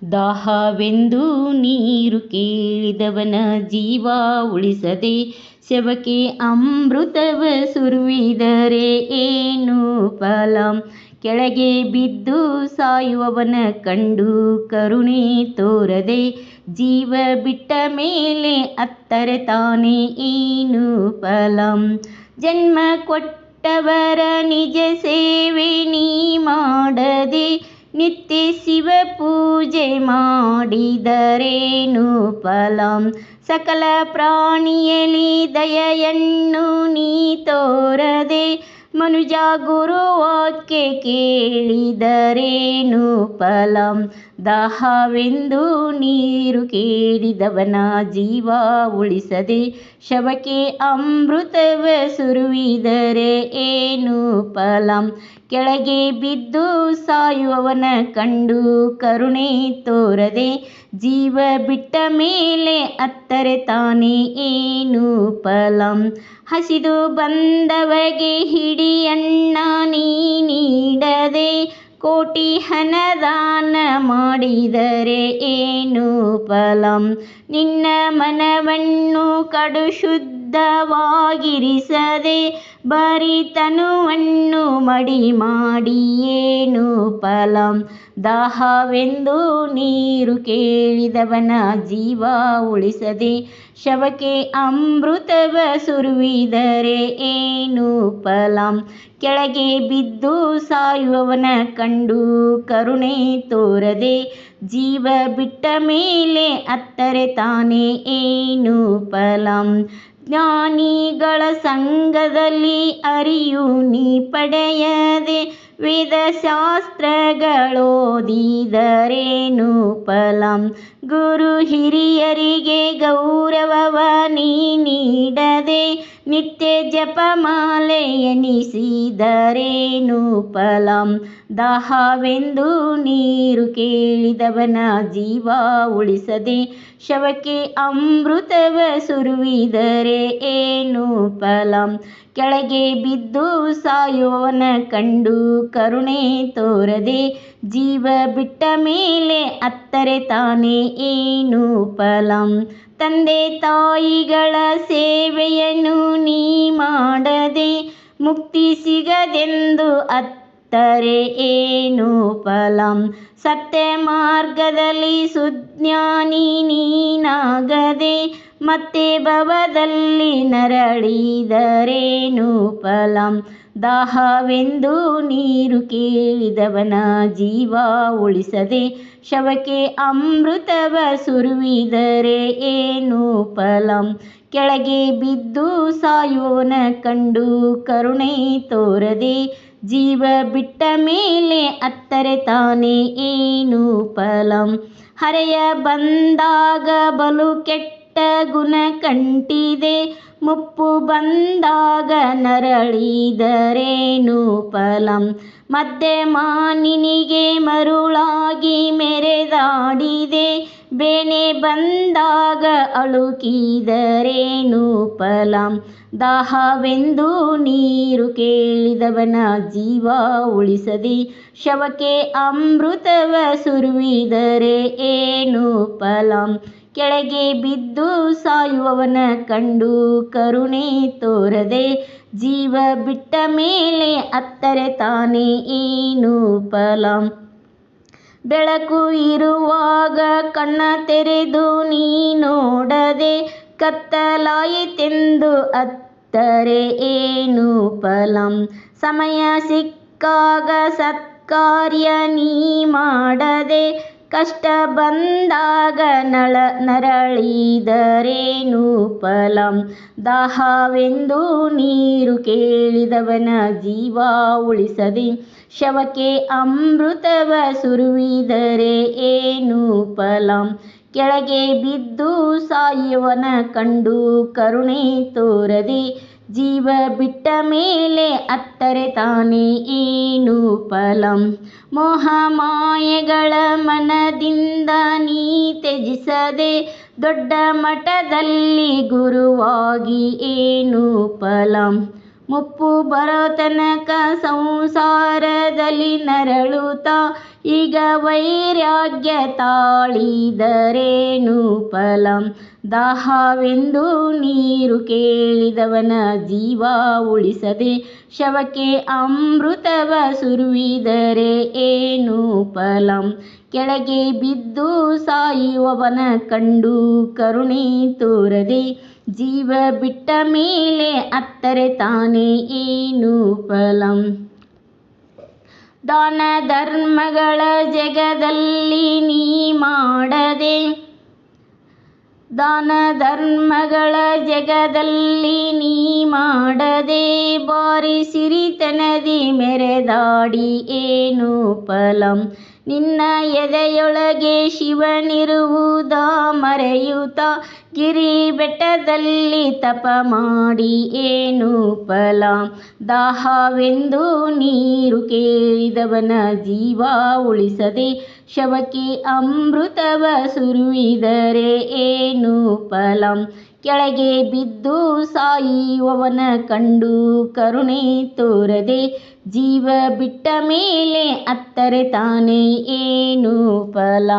ದಾಹವೆಂದು ನೀರು ಕೇಳಿದವನ ಜೀವ ಉಳಿಸದೆ ಶವಕ್ಕೆ ಅಮೃತವ ಸುರಿವಿದರೆ ಏನು ಫಲ? ಕೆಳಗೆ ಬಿದ್ದು ಸಾಯುವವನ ಕಂಡು ಕರುಣೆ ತೋರದೆ ಜೀವ ಬಿಟ್ಟ ಮೇಲೆ ಅತ್ತರೆ ತಾನೇ ಏನು ಫಲ? ಜನ್ಮ ಕೊಟ್ಟವರ ನಿಜ ಸೇವೆ ನೀ ಮಾಡದೆ ನಿತ್ಯ ಶಿವ ಪೂಜೆ ಮಾಡಿದರೇನು ಫಲ? ಸಕಲ ಪ್ರಾಣಿಯಲ್ಲಿ ದಯೆಯನ್ನು ನೀ ತೋರದೆ ಮನುಜ ಗುರುವಾಕ್ಯ ಕೇಳಿದರೇನು ಫಲ? ದಾಹವೆಂದು ನೀರು ಕೇಳಿದವನ ಜೀವ ಉಳಿಸದೆ ಶವಕ್ಕೆ ಅಮೃತವ ಸುರಿವಿದರೆ ಏನು ಫಲ? ಕೆಳಗೆ ಬಿದ್ದು ಸಾಯುವವನ ಕಂಡು ಕರುಣೆ ತೋರದೆ ಜೀವ ಬಿಟ್ಟ ಮೇಲೆ ಅತ್ತರೆ ತಾನೇ ಏನು ಫಲ? ಹಸಿದು ಬಂದವಗೆ ಹಿಡಿಯಣ್ಣ ನೀ ನೀಡದೆ ಕೋಟಿ ಹಣದಾನ ಮಾಡಿದರೆ ಏನು ಫಲ? ನಿನ್ನ ಮನವನ್ನು ಕಡು ಶುದ್ಧವಾಗಿರಿಸದೆ ಬರೀ ತನುವನ್ನು ಮಡಿ ಮಾಡಿ ಏನು ಫಲ? ದಾಹವೆಂದು ನೀರು ಕೇಳಿದವನ ಜೀವ ಉಳಿಸದೆ ಶವಕ್ಕೆ ಅಮೃತವ ಸುರಿವಿದರೆ ಏನು ಫಲ? ಕೆಳಗೆ ಬಿದ್ದು ಸಾಯುವವನ ಕಂಡು ಕರುಣೆ ತೋರದೆ ಜೀವ ಬಿಟ್ಟ ಮೇಲೆ ಅತ್ತರೆ ತಾನೇ ಏನು ಫಲ? ಜ್ಞಾನಿಗಳ ಸಂಘದಲ್ಲಿ ಅರಿವು ನೀ ಪಡೆಯದೆ ವೇದಶಾಸ್ತ್ರಗಳೋದಿದರೇನು ಫಲ? ಗುರು ಹಿರಿಯರಿಗೆ ಗೌರವವ ನೀ ನೀಡದೆ ನಿತ್ಯ ಜಪಮಾಲೆ ಎನಿಸಿದರೇನು ಫಲ? ದಾಹವೆಂದು ನೀರು ಕೇಳಿದವನ ಜೀವ ಉಳಿಸದೆ ಶವಕ್ಕೆ ಅಮೃತವ ಸುರಿವಿದರೆ ಏನು ಫಲ? ಕೆಳಗೆ ಬಿದ್ದು ಸಾಯುವವನ ಕಂಡು ಕರುಣೆ ತೋರದೆ ಜೀವ ಬಿಟ್ಟ ಮೇಲೆ ಅತ್ತರೆ ತಾನೇ ಏನು ಫಲ? ತಂದೆ ತಾಯಿಗಳ ಸೇವೆಯನ್ನು ನೀ ಮಾಡದೆ ಮುಕ್ತಿ ಸಿಗದೆಂದು ಅತ್ತರೆ ಏನು ಫಲ? ಸತ್ಯ ಮಾರ್ಗದಲ್ಲಿ ಸುಜ್ಞಾನಿ ನೀನಾಗದೆ ಮತ್ತೆ ಭವದಲ್ಲಿ ನರಳಿದರೇನು ಫಲ? ದಾಹವೆಂದು ನೀರು ಕೇಳಿದವನ ಜೀವ ಉಳಿಸದೆ ಶವಕ್ಕೆ ಅಮೃತವ ಸುರಿವಿದರೆ ಏನು ಫಲ? ಕೆಳಗೆ ಬಿದ್ದು ಸಾಯುವವನ ಕಂಡು ಕರುಣೆ ತೋರದೆ ಜೀವ ಬಿಟ್ಟ ಮೇಲೆ ಅತ್ತರೆ ತಾನೇ ಏನು ಫಲ? ಹರೆಯ ಬಂದಾಗ ಬಲು ಕೆಟ್ಟ ಗುಣ ಕಂಟಿದೆ ಮುಪ್ಪು ಬಂದಾಗ ನರಳಿದರೇನು ಫಲ? ಮಧ್ಯಮಾನಿನಿಗೆ ಮರುಳಾಗಿ ಮೆರೆದಾಡಿದೆ ಬೇನೆ ಬಂದಾಗ ಅಳುಕಿದರೇನು ಫಲ? ದಾಹವೆಂದು ನೀರು ಕೇಳಿದವನ ಜೀವ ಉಳಿಸದೆ ಶವಕ್ಕೆ ಅಮೃತವ ಸುರಿವಿದರೆ ಏನು ಫಲ? ಕೆಳಗೆ ಬಿದ್ದು ಸಾಯುವವನ ಕಂಡು ಕರುಣೆ ತೋರದೆ ಜೀವ ಬಿಟ್ಟ ಮೇಲೆ ಅತ್ತರೆ ತಾನೇ ಏನು ಫಲ? ಬೆಳಕು ಇರುವಾಗ ಕಣ್ಣ ತೆರೆದು ನೀ ನೋಡದೆ ಕತ್ತಲಾಯಿತೆಂದು ಅತ್ತರೆ ಏನು ಫಲ? ಸಮಯ ಸಿಕ್ಕಾಗ ಸತ್ಕಾರ್ಯ ನೀ ಮಾಡದೆ ಕಷ್ಟ ಬಂದಾಗ ನರಳಿದರೇನು ಫಲ? ದಾಹವೆಂದು ನೀರು ಕೇಳಿದವನ ಜೀವ ಉಳಿಸದೆ ಶವಕ್ಕೆ ಅಮೃತವ ಸುರಿವಿದರೆ ಏನು ಫಲ? ಕೆಳಗೆ ಬಿದ್ದು ಸಾಯುವವನ ಕಂಡು ಕರುಣೆ ತೋರದೆ ಜೀವ ಬಿಟ್ಟ ಮೇಲೆ ಅತ್ತರೆ ತಾನೇ ಏನು ಫಲ? ಮೋಹ ಮಾಯೆಗಳ ಮನದಿಂದ ನೀ ತ್ಯಜಿಸದೆ ದೊಡ್ಡ ಮಠದಲ್ಲಿ ಗುರುವಾಗಿ ಏನು ಫಲ? ಮುಪ್ಪು ಬರೋ ತನಕ ಸಂಸಾರದಲ್ಲಿ ನರಳುತ್ತಾ ಈಗ ವೈರಾಗ್ಯ ತಾಳಿದರೇನು ಫಲ ದಾಹವೆಂದು ನೀರು ಕೇಳಿದವನ ಜೀವ ಉಳಿಸದೆ ಶವಕ್ಕೆ ಅಮೃತವ ಸುರಿದರೆ ಏನು ಫಲ ಕೆಳಗೆ ಬಿದ್ದು ಸಾಯುವವನ ಕಂಡು ಕರುಣೆ ತೋರದೆ ಜೀವ ಬಿಟ್ಟ ಮೇಲೆ ಅತ್ತರೆ ತಾನೇ ಏನು ಫಲ ದಾನ ಧರ್ಮಗಳ ಜಗದಲ್ಲಿ ನೀ ಮಾಡದೆ ದಾನ ಧರ್ಮಗಳ ಜಗದಲ್ಲಿ ನೀ ಮಾಡದೆ ಬಾರಿ ಸಿರಿತನದಿ ಮೆರೆದಾಡಿ ಏನು ಫಲ ನಿನ್ನ ಎದೆಯೊಳಗೆ ಶಿವನಿರುವುದ ಮರೆಯುತ್ತ ಗಿರಿ ಬೆಟ್ಟದಲ್ಲಿ ತಪ ಮಾಡಿ ಏನು ಫಲ ದಾಹವೆಂದು ನೀರು ಕೇಳಿದವನ ಜೀವ ಉಳಿಸದೆ ಶವಕ್ಕೆ ಅಮೃತವ ಸುರಿದರೆ ಏನು ಫಲ ಕೆಳಗೆ ಬಿದ್ದು ಸಾಯುವವನ ಕಂಡು ಕರುಣೆ ತೋರದೆ ಜೀವ ಬಿಟ್ಟ ಮೇಲೆ ಅತ್ತರೆ ತಾನೇ ಏನು ಫಲ.